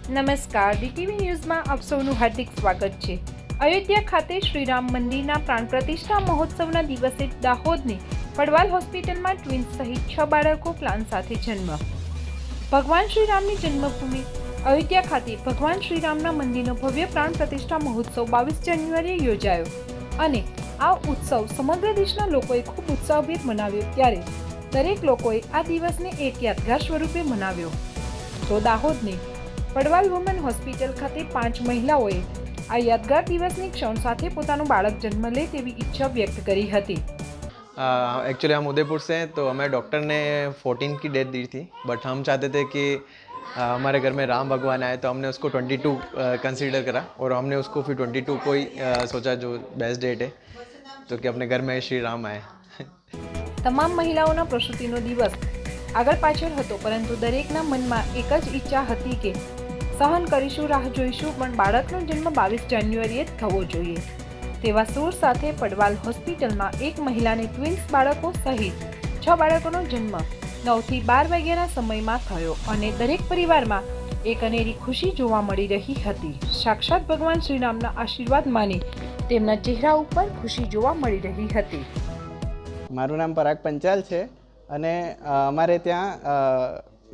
નમસ્કાર, ડીટીવી ન્યૂઝમાં આપ સૌનું હાર્દિક સ્વાગત છે। અયોધ્યા ખાતે શ્રીરામ મંદિરના પ્રાણ પ્રતિષ્ઠા મહોત્સવના દિવસે દાહોદની પડવાલ હોસ્પિટલમાં ટ્વિન્સ સહિત 6 બાળકો પ્લાન સાથે જન્મ। ભગવાન શ્રીરામની જન્મભૂમિ અયોધ્યા ખાતે ભગવાન શ્રીરામના મંદિરનો ભવ્ય પ્રાણ પ્રતિષ્ઠા મહોત્સવ 22 જાન્યુઆરીએ યોજાયો અને આ ઉત્સવ સમગ્ર દેશના લોકોએ ખૂબ ઉત્સાહભેર મનાવ્યો। ત્યારે દરેક લોકોએ આ દિવસને એક યાદગાર સ્વરૂપે મનાવ્યો। તો દાહોદની પડવાલ વુમન હોસ્પિટલ ખાતે 5 મહિલાઓએ આ યાદગાર દિવસની ક્ષણ સાથે પોતાનું બાળક જન્મ લે તેવી ઈચ્છા व्यक्त करी હતી। एक्चुअली हम उदयपुर से हैं, तो हमें डॉक्टर ने 14 की डेट दी थी, बट हम चाहते थे कि हमारे घर में राम भगवान आए, तो हमने उसको 22 कंसीडर करा और हमने उसको फिर 22 को ही सोचा जो बेस्ट डेट है, तो कि अपने घर में श्री राम आए। તમામ મહિલાઓના પ્રસૂતિનો દિવસ આગળ પાછળ હતો, પરંતુ દરેકના મનમાં એક જ ઈચ્છા હતી કે સહન કરીશું, રાહ જોઈશું, પણ બાળકનો જન્મ 22 જાન્યુઆરીએ જ થવો જોઈએ। તેવા સૂર સાથે પડવાલ હોસ્પિટલમાં એક મહિલાને ટ્વિન્સ બાળકો સહિત 6 બાળકોનો જન્મ 9 થી 12 વાગ્યાના સમયમાં થયો અને દરેક પરિવારમાં એક અનેરી ખુશી જોવા મળી રહી હતી। સાક્ષાત ભગવાન શ્રીરામના આશીર્વાદ માની તેમના ચહેરા ઉપર ખુશી જોવા મળી રહી હતી। મારું નામ પરાગ પંચાલ છે અને અમારે ત્યાં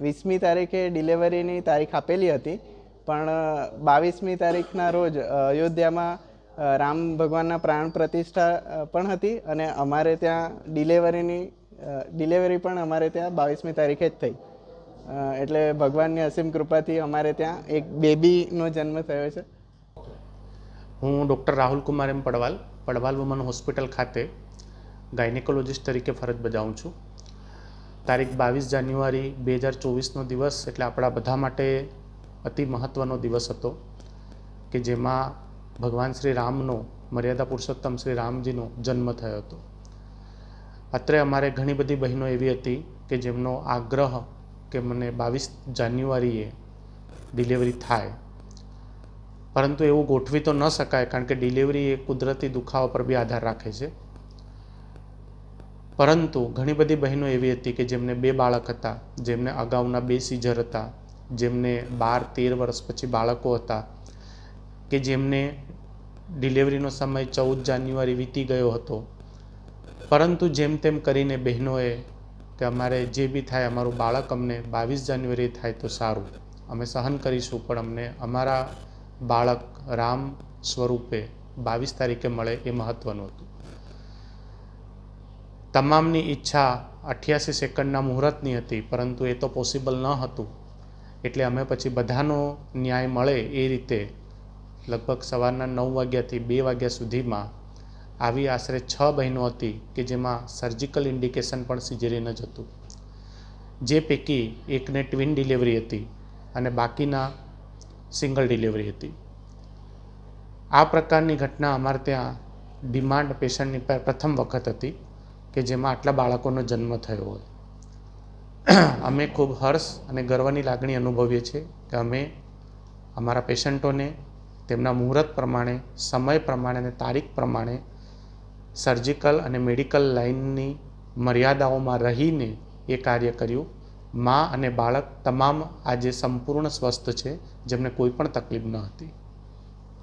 20મી તારીખે ડિલિવરીની તારીખ આપેલી હતી, પણ 22મી તારીખના રોજ અયોધ્યામાં રામ ભગવાનના પ્રાણ પ્રતિષ્ઠા પણ હતી અને અમારે ત્યાં ડિલિવરી પણ અમારે ત્યાં 22મી તારીખે જ થઈ। એટલે ભગવાનની અસીમ કૃપાથી અમારે ત્યાં એક બેબીનો જન્મ થયો છે। હું ડૉક્ટર રાહુલ કુમાર એમ પડવાલ વુમન હોસ્પિટલ ખાતે ગાયનેકોલોજીસ્ટ તરીકે ફરજ બજાવું છું। તારીખ 22 જાન્યુઆરી 2024નો દિવસ એટલે આપણા બધા માટે અતિ મહત્ત્વનો દિવસ હતો કે જેમાં ભગવાન શ્રી રામનો મર્યાદા પુરુષોત્તમ શ્રી રામજીનો જન્મ થયો હતો। અત્રે અમારે ઘણી બધી બહેનો એવી હતી કે જેમનો આગ્રહ કે મને 22 જાન્યુઆરીએ ડિલિવરી થાય, પરંતુ એવું ગોઠવી તો ન શકાય કારણ કે ડિલિવરી એ કુદરતી દુખાવા પર બી આધાર રાખે છે। પરંતુ ઘણી બધી બહેનો એવી હતી કે જેમને 2 બાળક હતા, જેમને અગાઉના 2 સીઝર હતા, જેમને 12-13 વર્ષ પછી બાળકો હતા, કે જેમને ડિલિવરીનો સમય 14 જાન્યુઆરી વીતી ગયો હતો, પરંતુ જેમ તેમ કરીને બહેનોએ કે અમારે જે બી થાય અમારું બાળક અમને 22 જાન્યુઆરી થાય તો સારું, અમે સહન કરીશું, પણ અમને અમારા બાળક રામ સ્વરૂપે 22 તારીખે મળે એ મહત્ત્વનું હતું। તમામની ઈચ્છા 88 સેકન્ડના મુહૂર્તની હતી, પરંતુ એ તો પોસિબલ ન હતું, એટલે અમે પછી બધાનો ન્યાય મળે એ રીતે લગભગ સવારના 9 વાગ્યાથી 2 વાગ્યા સુધીમાં આવી આશરે 6 બહેનો હતી કે જેમાં સર્જિકલ ઇન્ડિકેશન પણ સિઝેરિયન જ હતું, જે પૈકી એકને ટ્વિન ડિલિવરી હતી અને બાકીના સિંગલ ડિલિવરી હતી। આ પ્રકારની ઘટના અમારે ત્યાં ડિમાન્ડ પેશન્ટની પ્રથમ વખત હતી કે જેમાં આટલા બાળકોનો જન્મ થયો હોય। અમે ખૂબ હર્ષ અને ગર્વની લાગણી અનુભવીએ છીએ કે અમે અમારા પેશન્ટોને તેમના મુહૂર્ત પ્રમાણે, સમય પ્રમાણે અને તારીખ પ્રમાણે સર્જિકલ અને મેડિકલ લાઇનની મર્યાદાઓમાં રહીને એ કાર્ય કર્યું। મા અને બાળક તમામ આજે સંપૂર્ણ સ્વસ્થ છે, જેમને કોઈ પણ તકલીફ ન હતી।